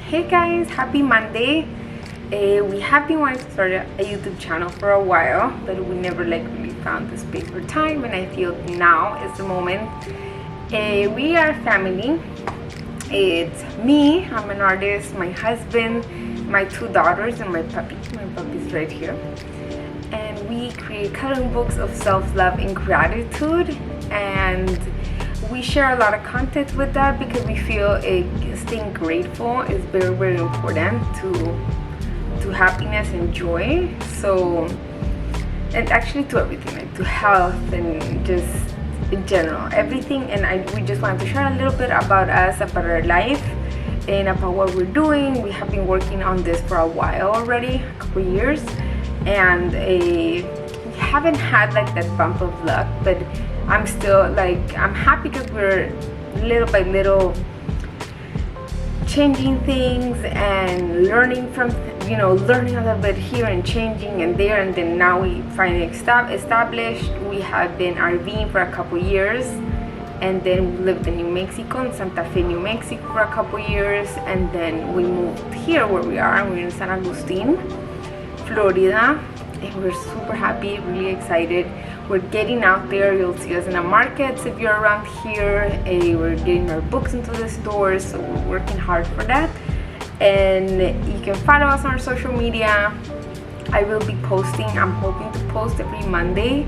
Hey guys, happy Monday. We have been wanting to start a YouTube channel for a while, but we never really found the space or time, and I feel now is the moment. We are family. It's me, I'm an artist, my husband, my two daughters, and my puppy. My puppy's right here. And we create coloring books of self-love and gratitude, and we share a lot of content with that because we feel staying grateful is very, very important to happiness and joy. So, and actually to everything, like to health and just in general, everything. And we just wanted to share a little bit about us, about our life, and about what we're doing. We have been working on this for a while already, a couple years, and we haven't had like that bump of luck, but I'm still I'm happy because we're little by little changing things and learning from, learning a little bit here and changing and there, and then now we finally established. We have been RVing for a couple years, and then we lived in New Mexico, in Santa Fe, New Mexico for a couple years, and then we moved here where we are. We're in San Agustin, Florida, and we're super happy, really excited. We're getting out there. You'll see us in the markets if you're around here. We're getting our books into the stores, so we're working hard for that. And you can follow us on our social media. I will be posting. I'm hoping to post every Monday,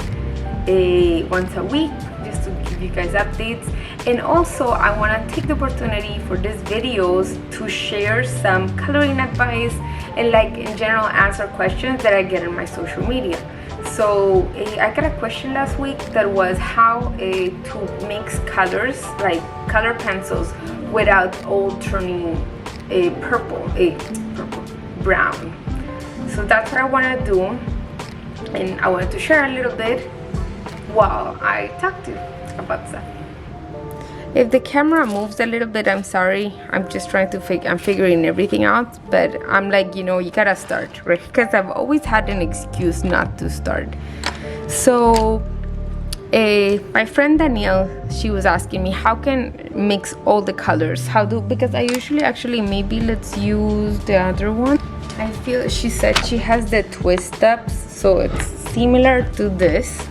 once a week, just to give you guys updates. And also, I want to take the opportunity for these videos to share some coloring advice and in general answer questions that I get in my social media. So I got a question last week that was how to mix colors, like color pencils, without all turning brown. So that's what I want to do, and I wanted to share a little bit while I talk to you about stuff. If the camera moves a little bit, I'm sorry. I'm just trying to I'm figuring everything out, but I'm you gotta start, right? Because I've always had an excuse not to start. So my friend Danielle, she was asking me how can mix all the colors, because I usually maybe let's use the other one. I feel she said she has the twist ups, so it's similar to this,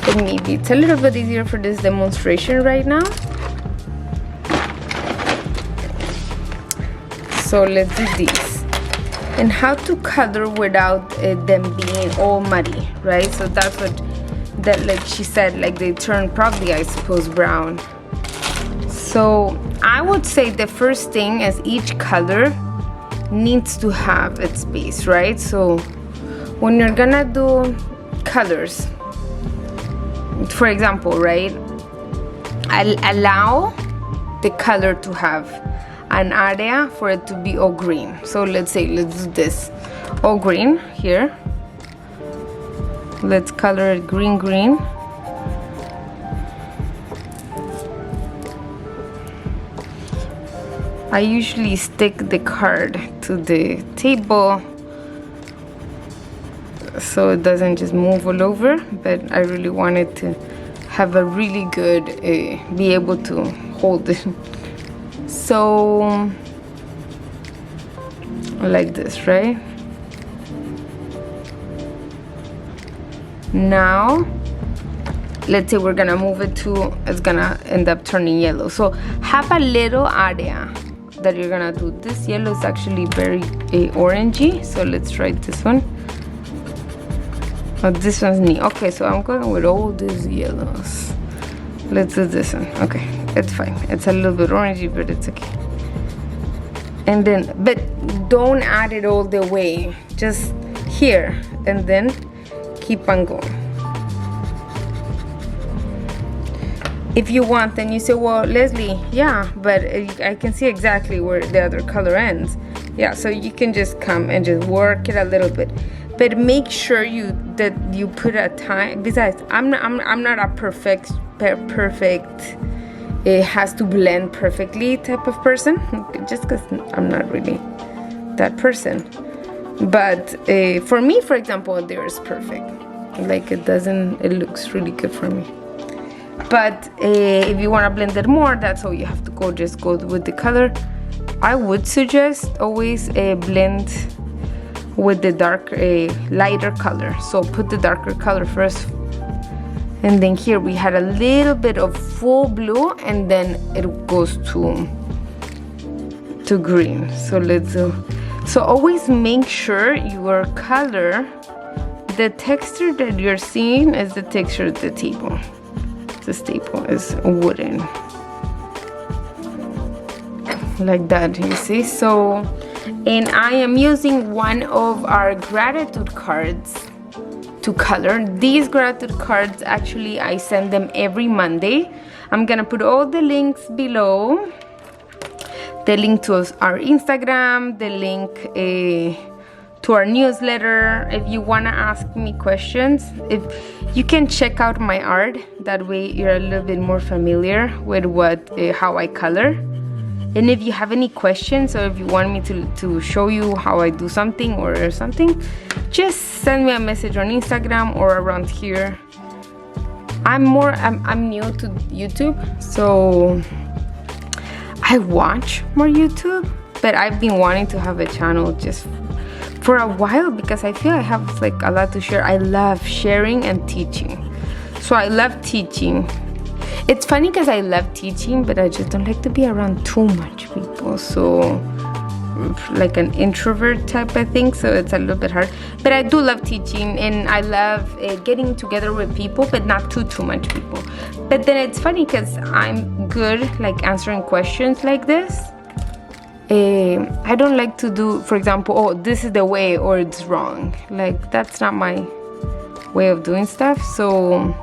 and maybe it's a little bit easier for this demonstration right now. So let's do these, and how to color without them being all muddy, right? So that's what she said, they turn probably, I suppose, brown. So I would say the first thing is each color needs to have its base, right? So when you're gonna do colors, for example, right, I'll allow the color to have an area for it to be all green. So let's do this all green here. Let's color it green. I usually stick the card to the table so it doesn't just move all over, but I really wanted to have a really good be able to hold it. So like this, right? Now let's say we're gonna move it to, it's gonna end up turning yellow. So have a little area that you're gonna do. This yellow is actually very orangey, so let's try this one. Oh, this one's neat. Okay, so I'm going with all these yellows. Let's do this one. Okay, it's fine. It's a little bit orangey, but it's okay. And then, but don't add it all the way. Just here, and then keep on going. If you want, then you say, well, Leslie, yeah, but I can see exactly where the other color ends. Yeah, so you can just come and just work it a little bit, but make sure that you put a time. Besides, I'm not a perfect. It has to blend perfectly type of person, just because I'm not really that person. But for me, for example, theirs is perfect. It looks really good for me. But if you want to blend it more, that's all you have to go. Just go with the color. I would suggest always blend with the lighter color. So put the darker color first, and then here we had a little bit of full blue, and then it goes to green. So let's do. So always make sure your color, the texture that you're seeing is the texture of the table. This table is wooden, like that, you see. So, and I am using one of our gratitude cards to color. These gratitude cards, actually I send them every Monday. I'm gonna put all the links below. The link to our Instagram, the link to our newsletter. If you want to ask me questions, if you can check out my art, that way you're a little bit more familiar with how I color. And if you have any questions, or if you want me to show you how I do something or something, just send me a message on Instagram or around here. I'm new to YouTube, so I watch more YouTube, but I've been wanting to have a channel just for a while because I feel I have like a lot to share. I love sharing and teaching. So I love teaching. It's funny because I love teaching, but I just don't like to be around too much people. So like an introvert type, I think, so it's a little bit hard. But I do love teaching, and I love getting together with people, but not too much people. But then it's funny because I'm good like answering questions like this. I don't like to do, for example, oh, this is the way or it's wrong. Like, that's not my way of doing stuff. So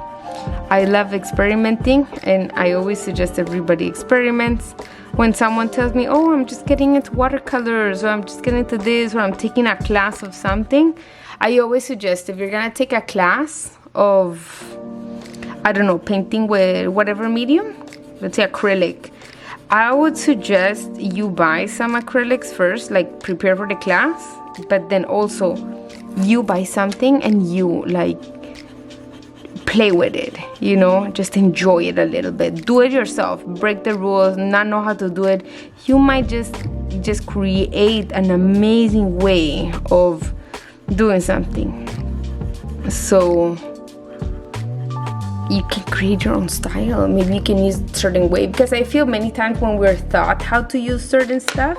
I love experimenting, and I always suggest everybody experiments. When someone tells me, oh, I'm just getting into watercolors, or I'm just getting into this, or I'm taking a class of something, I always suggest, if you're gonna take a class of, I don't know, painting with whatever medium, let's say acrylic, I would suggest you buy some acrylics first, like prepare for the class, but then also you buy something and you like play with it, you know, just enjoy it a little bit. Do it yourself, break the rules, not know how to do it. You might just create an amazing way of doing something. So you can create your own style. Maybe you can use a certain way, because I feel many times when we're taught how to use certain stuff,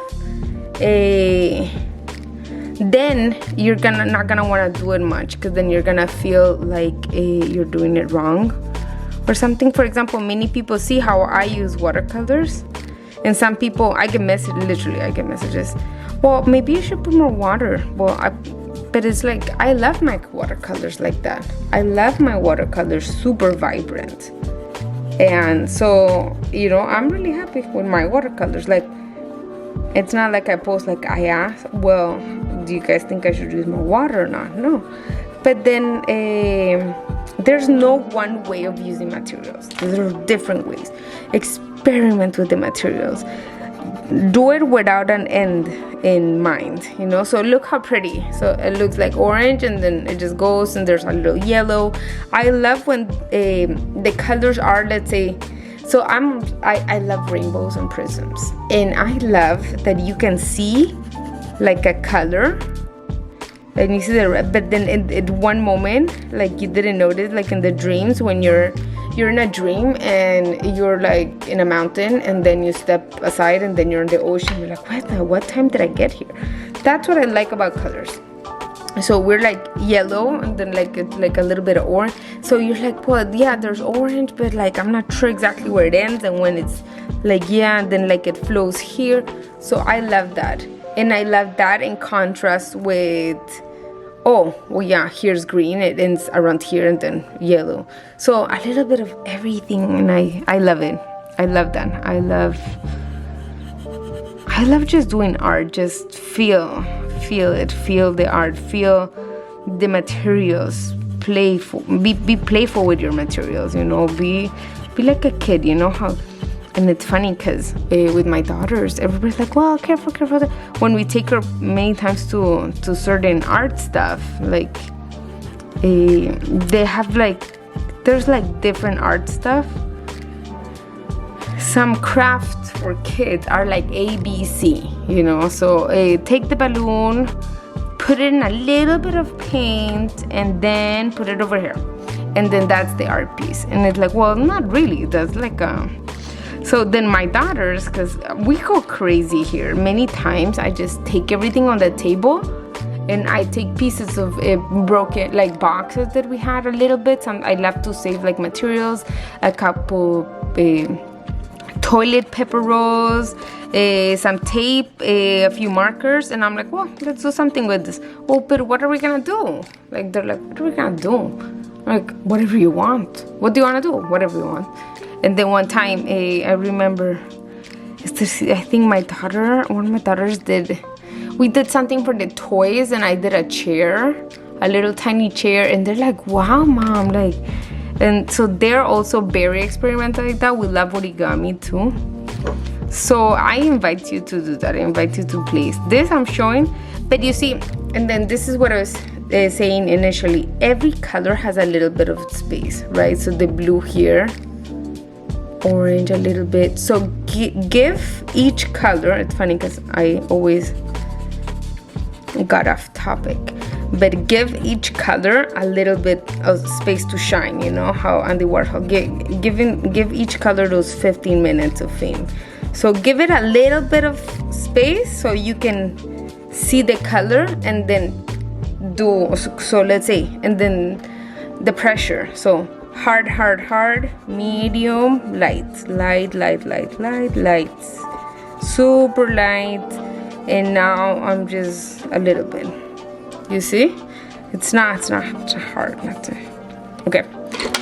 then you're not gonna want to do it much, because then you're gonna feel like you're doing it wrong or something. For example, many people see how I use watercolors, and some people, I get messages, well, maybe you should put more water. But it's like, I love my watercolors like that. I love my watercolors super vibrant. And so, you know, I'm really happy with my watercolors. Like, it's not like I post like I ask, well, do you guys think I should use more water or not? No. But then there's no one way of using materials. There are different ways. Experiment with the materials. Do it without an end in mind, you know. So look how pretty. So it looks like orange, and then it just goes, and there's a little yellow. I love when the colors are, let's say, so I love rainbows and prisms, and I love that you can see like a color, and you see the red, but then at one moment, like you didn't notice, like in the dreams, when you're in a dream and you're like in a mountain, and then you step aside and then you're in the ocean, you're like, what time did I get here? That's what I like about colors. So we're like yellow, and then like it's like a little bit of orange, so you're like, well, yeah, there's orange, but like I'm not sure exactly where it ends, and when it's like, yeah, and then like it flows here. So I love that, and I love that in contrast with, oh, well, yeah, here's green, it ends around here, and then yellow. So a little bit of everything, and I love it. I love that. I love just doing art. Just feel it, feel the art, feel the materials, playful, be playful with your materials, you know, be like a kid, you know how. And it's funny because with my daughters, everybody's like, well, careful. When we take her many times to certain art stuff, like they have like, there's like different art stuff. Some craft for kids are like ABC, you know. So take the balloon, put it in a little bit of paint, and then put it over here, and then that's the art piece. And it's like, well, not really, that's like a... So then my daughters, because we go crazy here, many times I just take everything on the table and I take pieces of broken, like boxes that we had a little bit. I love to save like materials, a couple toilet paper rolls, some tape, a few markers, and I'm like, well, let's do something with this. Oh, but what are we gonna do? Like, they're like, what are we gonna do? I'm like, whatever you want. What do you wanna do? Whatever you want. And then one time, I remember, I think one of my daughters we did something for the toys, and I did a chair, a little tiny chair, and they're like, wow, Mom, like, and so they're also very experimental like that. We love origami too. So I invite you to do that. I invite you to place. This I'm showing, but you see, and then this is what I was saying initially. Every color has a little bit of space, right? So the blue here, orange a little bit. So give each color, it's funny because I always got off topic, but give each color a little bit of space to shine, you know how Andy Warhol give each color those 15 minutes of fame. So give it a little bit of space so you can see the color, and then do, so let's say, and then the pressure. So hard, medium, light, super light, and now I'm just a little bit. You see, it's not hard, okay.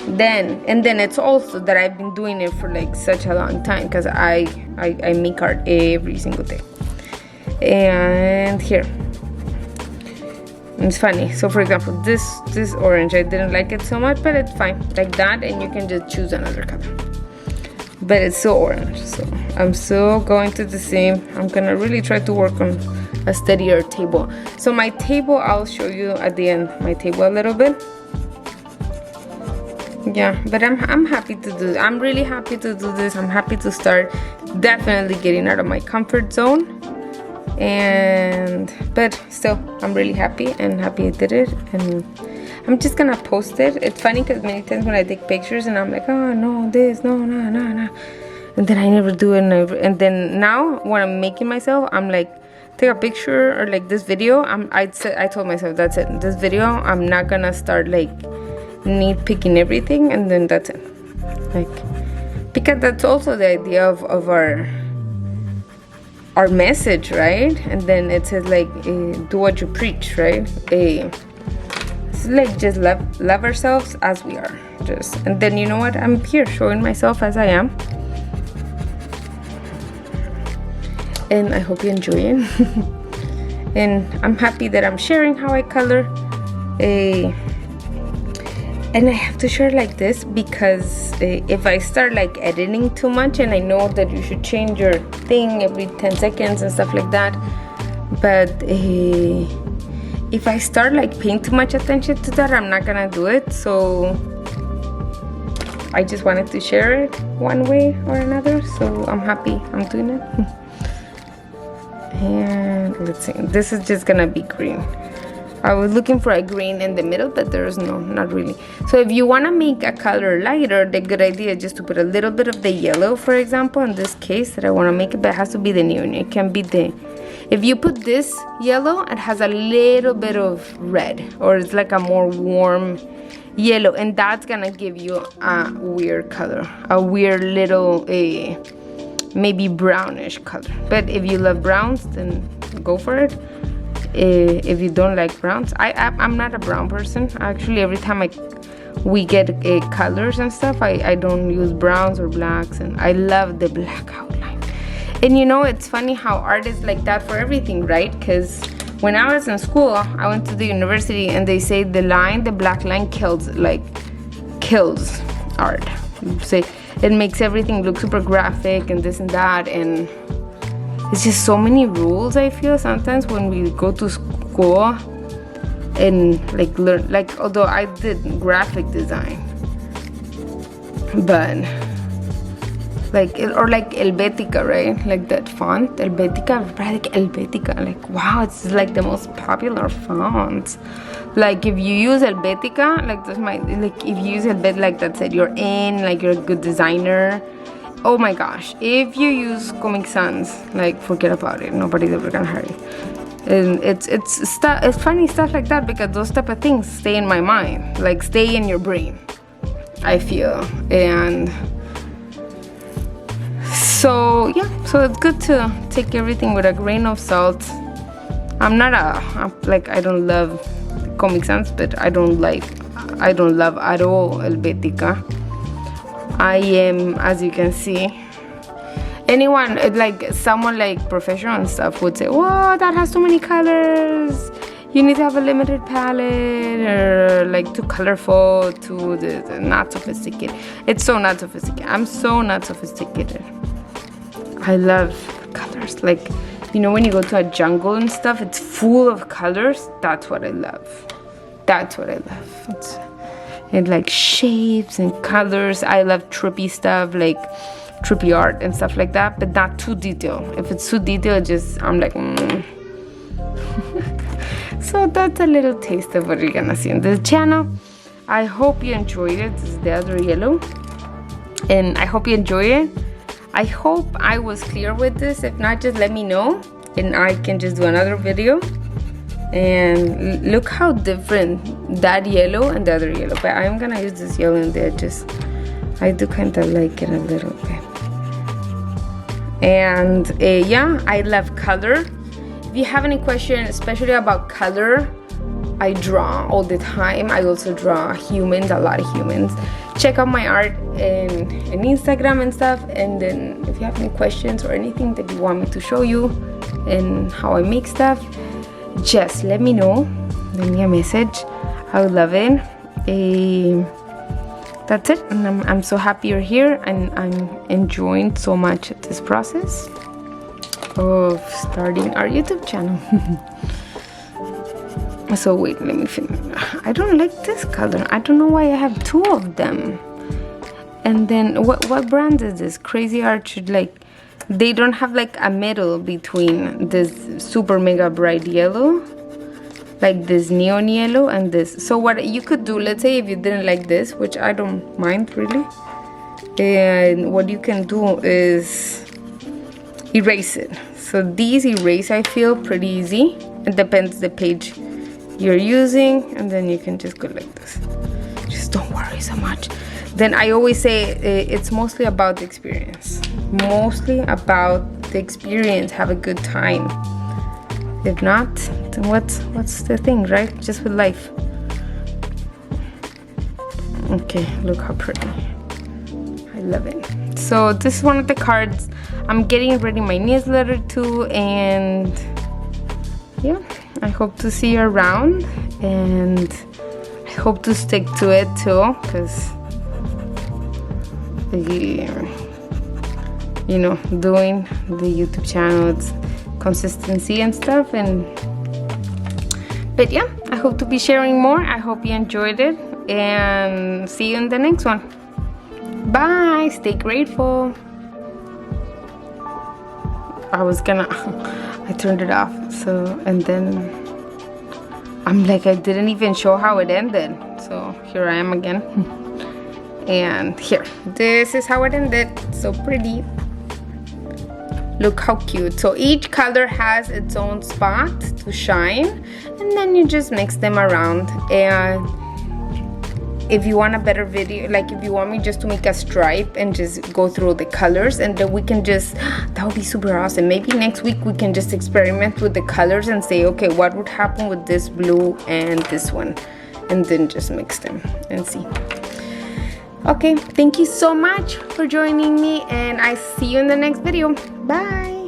Then it's also that I've been doing it for like such a long time, because I make art every single day. And here, it's funny. So for example, this orange, I didn't like it so much, but it's fine like that, and you can just choose another color. But it's so orange, so I'm still going to the same. I'm gonna really try to work on a steadier table. So my table, I'll show you at the end my table a little bit. Yeah, but I'm happy to do. I'm really happy to do this. I'm happy to start definitely getting out of my comfort zone. But still, I'm really happy I did it, and I'm just gonna post it. It's funny because many times when I take pictures and I'm like, oh no, this, no, and then I never do it, and then now when I'm making myself, I'm like, take a picture, or like this video, I told myself, that's it, this video, I'm not gonna start like nitpicking everything, and then that's it, like, because that's also the idea of our message, right? And then it says like, do what you preach, right? It's like just love ourselves as we are, just. And then you know what, I'm here showing myself as I am, and I hope you enjoy it. And I'm happy that I'm sharing how I color. And I have to share like this because if I start like editing too much, and I know that you should change your thing every 10 seconds and stuff like that, but if I start like paying too much attention to that, I'm not gonna do it. So I just wanted to share it one way or another, so I'm happy I'm doing it. And let's see, this is just gonna be green. I was looking for a green in the middle, but there's not really. So if you want to make a color lighter, the good idea is just to put a little bit of the yellow, for example, in this case that I want to make it, but it has to be the neon. It can be if you put this yellow, it has a little bit of red, or it's like a more warm yellow, and that's gonna give you a weird color, a weird little maybe brownish color. But if you love browns, then go for it. If you don't like browns, I'm not a brown person. Actually, every time we get colors and stuff, I don't use browns or blacks, and I love the black outline. And you know, it's funny how art is like that for everything, right? Because when I was in school, I went to the university, and they say the black line kills art. Say it makes everything look super graphic and this and that, and it's just so many rules. I feel sometimes when we go to school and like learn, like, although I did graphic design, but like or like Helvetica, right? Like that font, Helvetica, like Helvetica, like wow, it's like the most popular font. Like if you use Helvetica, like that's my, like if you use Helvetica, like that's it, you're in, like you're a good designer. Oh my gosh, if you use Comic Sans, like forget about it, nobody's ever gonna hire you. And it's funny stuff like that, because those type of things stay in my mind, like stay in your brain, I feel. And so yeah, so it's good to take everything with a grain of salt. I'm not like, I don't love Comic Sans, but I don't love at all Helvetica. I am, as you can see, anyone, like someone like professional and stuff would say, whoa, that has too many colors, you need to have a limited palette, or like too colorful, too not sophisticated. It's so not sophisticated. I'm so not sophisticated. I love colors. Like, you know, when you go to a jungle and stuff, it's full of colors. That's what I love. That's what I love. And like shapes and colors. I love trippy stuff, like trippy art and stuff like that, but not too detailed. If it's too detailed, just I'm like So that's a little taste of what you're gonna see on this channel. I hope you enjoyed it. This is the other yellow, and I hope you enjoy it. I hope I was clear with this. If not, just let me know and I can just do another video. And look how different that yellow and the other yellow, but I'm gonna use this yellow in the edges. I do kind of like it a little bit. And yeah, I love color. If you have any questions, especially about color, I draw all the time. I also draw humans, a lot of humans. Check out my art in Instagram and stuff. And then if you have any questions or anything that you want me to show you and how I make stuff, just let me know. Leave me a message. I would love it. That's it. And I'm so happy you're here, and I'm enjoying so much this process of starting our YouTube channel. So wait, let me finish. I don't like this color. I don't know why I have two of them. And then what brand is this? Crazy Art should, like, they don't have like a middle between this super mega bright yellow, like this neon yellow, and this. So what you could do, let's say if you didn't like this, which I don't mind really, and what you can do is erase it. So these erase, I feel, pretty easy. It depends the page you're using, and then you can just go like this. Just don't worry so much. Then I always say it's mostly about the experience. Mostly about the experience. Have a good time. If not, then what's the thing, right? Just with life. Okay, look how pretty. I love it. So this is one of the cards. I'm getting ready my newsletter too, and yeah, I hope to see you around, and I hope to stick to it too, because you know, doing the YouTube channel, it's consistency and stuff. And but yeah, I hope to be sharing more. I hope you enjoyed it, and see you in the next one. Bye. Stay grateful. I turned it off, so, and then I'm like, I didn't even show how it ended, so here I am again. And here, this is how it ended. So pretty. Look how cute. So each color has its own spot to shine, and then you just mix them around. And if you want a better video, like if you want me just to make a stripe and just go through the colors, and then we can just, that would be super awesome. Maybe next week we can just experiment with the colors and say, okay, what would happen with this blue and this one, and then just mix them and see. Okay, thank you so much for joining me, and I see you in the next video. Bye.